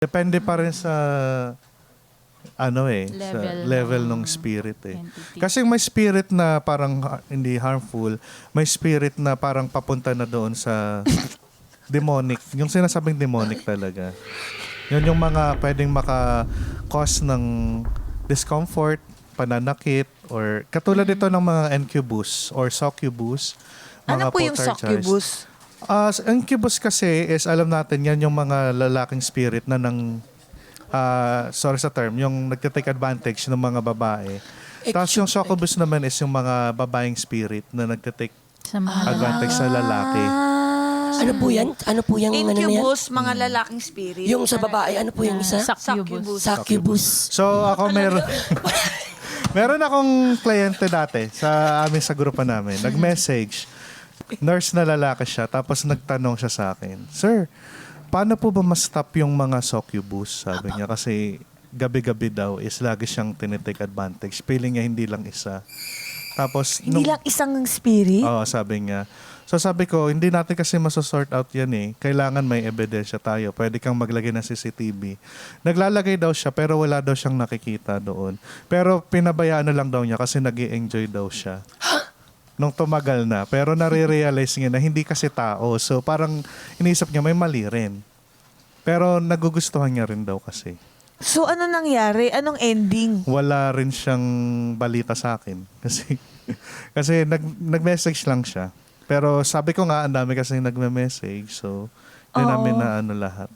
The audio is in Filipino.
Depende pa rin sa sa level ng spirit eh. entity. Kasi may spirit na parang hindi harmful, may spirit na parang papunta na doon sa demonic. Yung sinasabing demonic talaga. Yun yung mga pwedeng maka-cause ng discomfort, pananakit, or katulad ito ng mga incubus or succubus. Ano po yung poltergeist. succubus? Incubus kasi is alam natin yan yung mga lalaking spirit na sorry sa term, yung nagtitake advantage ng mga babae. Tapos yung succubus naman is yung mga babaeng spirit na nagtitake Sa mga advantage sa lalaki. Ano po yan? Ano po yung ano na yan? Incubus, mga lalaking spirit. Yung sa babae, ano po yung isa? Succubus. Succubus. So ako meron akong kliyente dati sa amin sa grupo namin. Nag-message. Nurse na lalaki siya. Tapos nagtanong siya sa akin, "Sir, paano po ba ma-stop yung mga succubus?" Sabi niya. Kasi gabi-gabi daw is lagi siyang tinitake advantage. Feeling niya hindi lang isa. Tapos Hindi lang isang spirit? Oo, sabi niya. So sabi ko, hindi natin kasi masosort out yan eh. Kailangan may ebidensya tayo. Pwede kang maglagay ng CCTV. Naglalagay daw siya pero wala daw siyang nakikita doon. Pero pinabayaan na lang daw niya kasi nag-i-enjoy daw siya. Nung tumagal na. Pero nare-realize niya na hindi kasi tao. So parang inisip niya may mali rin. Pero nagugustuhan niya rin daw kasi. So ano nangyari? Anong ending? Wala rin siyang balita sa akin. Kasi nag-message lang siya. Pero sabi ko nga, ang dami kasi nagme-message. So, hindi namin na ano lahat.